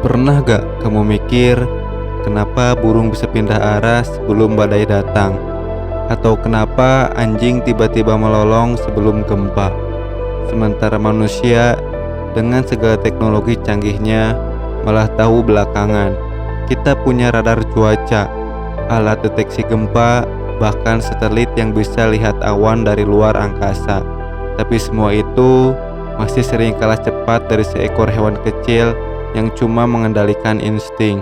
Pernah gak kamu mikir kenapa burung bisa pindah arah sebelum badai datang? Atau kenapa anjing tiba-tiba melolong sebelum gempa? Sementara manusia dengan segala teknologi canggihnya malah tahu belakangan. Kita punya radar cuaca, alat deteksi gempa, bahkan satelit yang bisa lihat awan dari luar angkasa. Tapi semua itu masih sering kalah cepat dari seekor hewan kecil yang cuma mengendalikan insting.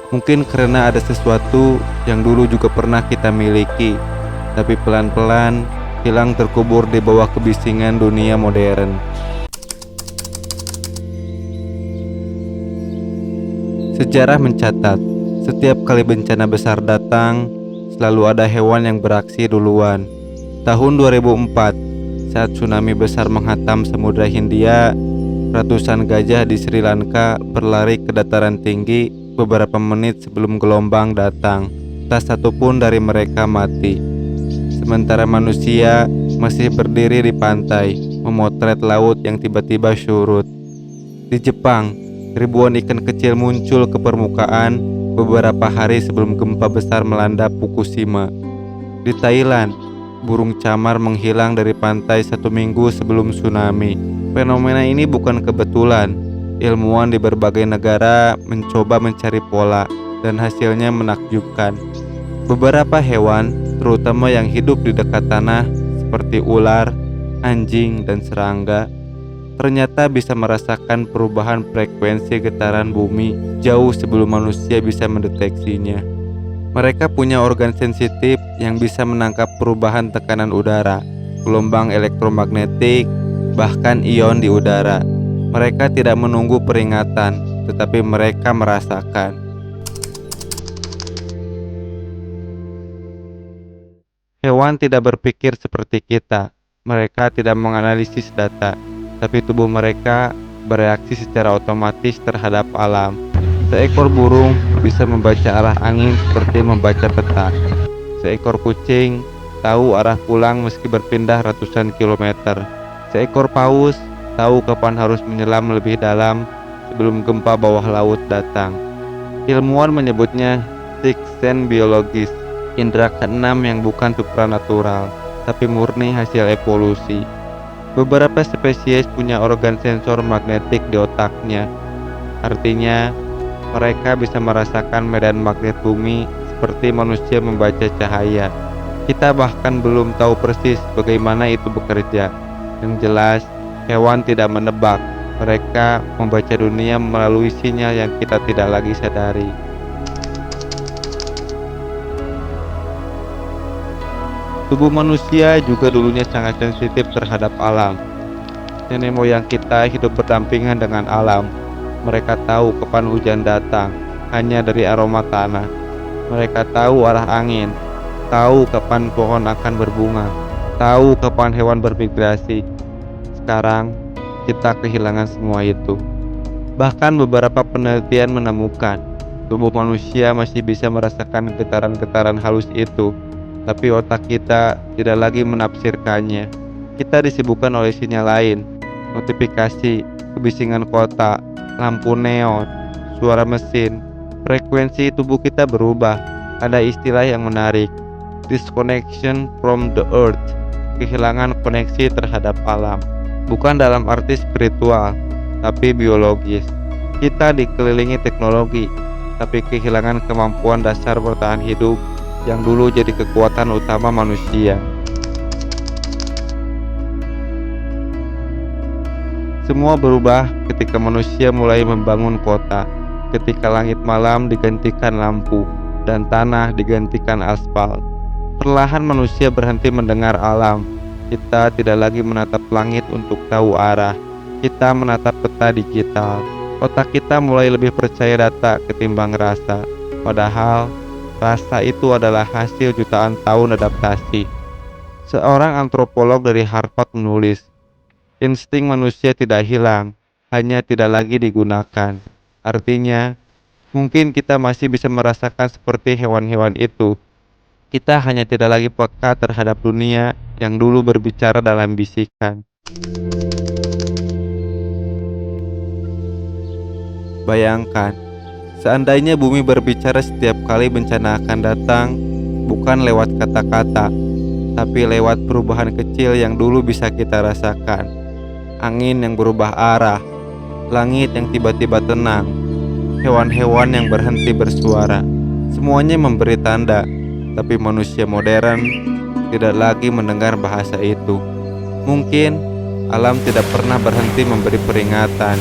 Mungkin karena ada sesuatu yang dulu juga pernah kita miliki, tapi pelan-pelan hilang terkubur di bawah kebisingan dunia modern. Sejarah mencatat, setiap kali bencana besar datang, selalu ada hewan yang beraksi duluan. Tahun 2004, saat tsunami besar menghantam Samudra Hindia, ratusan gajah di Sri Lanka berlari ke dataran tinggi beberapa menit sebelum gelombang datang. Tak satu pun dari mereka mati. Sementara manusia masih berdiri di pantai, memotret laut yang tiba-tiba surut. Di Jepang, ribuan ikan kecil muncul ke permukaan beberapa hari sebelum gempa besar melanda Fukushima. Di Thailand, burung camar menghilang dari pantai 1 minggu sebelum tsunami. Fenomena ini bukan kebetulan. Ilmuwan di berbagai negara mencoba mencari pola, dan hasilnya menakjubkan. Beberapa hewan, terutama yang hidup di dekat tanah seperti ular, anjing, dan serangga, ternyata bisa merasakan perubahan frekuensi getaran bumi jauh sebelum manusia bisa mendeteksinya. Mereka punya organ sensitif yang bisa menangkap perubahan tekanan udara, gelombang elektromagnetik, bahkan ion di udara. Mereka tidak menunggu peringatan, tetapi mereka merasakan. Hewan tidak berpikir seperti kita. Mereka tidak menganalisis data, tapi tubuh mereka bereaksi secara otomatis terhadap alam. Seekor burung bisa membaca arah angin seperti membaca peta. Seekor kucing tahu arah pulang meski berpindah ratusan kilometer. Seekor paus tahu kapan harus menyelam lebih dalam sebelum gempa bawah laut datang. Ilmuwan menyebutnya sixth sense biologis, indera keenam yang bukan supranatural, tapi murni hasil evolusi. Beberapa spesies punya organ sensor magnetik di otaknya. Artinya, mereka bisa merasakan medan magnet bumi seperti manusia membaca cahaya. Kita bahkan belum tahu persis bagaimana itu bekerja. Yang jelas, hewan tidak menebak. Mereka membaca dunia melalui sinyal yang kita tidak lagi sadari. Tubuh manusia juga dulunya sangat sensitif terhadap alam. Nenek moyang kita hidup berdampingan dengan alam. Mereka tahu kapan hujan datang hanya dari aroma tanah. Mereka tahu arah angin, tahu kapan pohon akan berbunga, tahu kapan hewan bermigrasi. Sekarang kita kehilangan semua itu. Bahkan beberapa penelitian menemukan tubuh manusia masih bisa merasakan getaran-getaran halus itu, tapi otak kita tidak lagi menafsirkannya. Kita disibukkan oleh sinyal lain, notifikasi, kebisingan kota, lampu neon, suara mesin. Frekuensi tubuh kita berubah. Ada istilah yang menarik, disconnection from the earth, kehilangan koneksi terhadap alam. Bukan dalam arti spiritual, tapi biologis. Kita dikelilingi teknologi, tapi kehilangan kemampuan dasar bertahan hidup yang dulu jadi kekuatan utama manusia. Semua berubah ketika manusia mulai membangun kota, ketika langit malam digantikan lampu dan tanah digantikan aspal. Perlahan manusia berhenti mendengar alam. Kita tidak lagi menatap langit untuk tahu arah. Kita menatap peta digital. Otak kita mulai lebih percaya data ketimbang rasa. Padahal rasa itu adalah hasil jutaan tahun adaptasi. Seorang antropolog dari Harvard menulis, insting manusia tidak hilang, hanya tidak lagi digunakan. Artinya, mungkin kita masih bisa merasakan seperti hewan-hewan itu. Kita hanya tidak lagi peka terhadap dunia yang dulu berbicara dalam bisikan. Bayangkan, Seandainya bumi berbicara setiap kali bencana akan datang, bukan lewat kata-kata, tapi lewat perubahan kecil yang dulu bisa kita rasakan. Angin yang berubah arah, langit yang tiba-tiba tenang, hewan-hewan yang berhenti bersuara. Semuanya memberi tanda, tapi manusia modern tidak lagi mendengar bahasa itu. Mungkin alam tidak pernah berhenti memberi peringatan,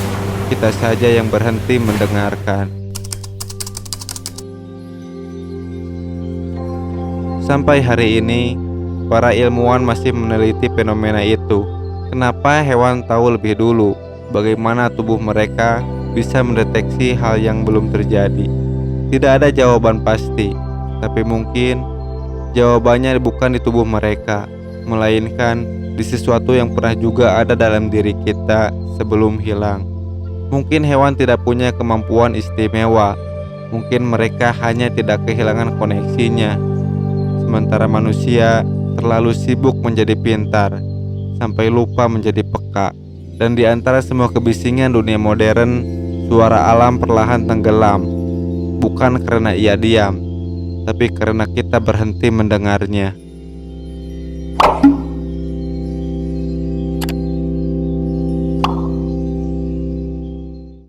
kita saja yang berhenti mendengarkan. Sampai hari ini, para ilmuwan masih meneliti fenomena itu. Kenapa hewan tahu lebih dulu? Bagaimana tubuh mereka bisa mendeteksi hal yang belum terjadi? Tidak ada jawaban pasti, tapi mungkin jawabannya bukan di tubuh mereka, melainkan di sesuatu yang pernah juga ada dalam diri kita sebelum hilang. Mungkin hewan tidak punya kemampuan istimewa, mungkin mereka hanya tidak kehilangan koneksinya. Sementara manusia terlalu sibuk menjadi pintar, sampai lupa menjadi peka. Dan di antara semua kebisingan dunia modern, suara alam perlahan tenggelam. Bukan karena ia diam, tapi karena kita berhenti mendengarnya.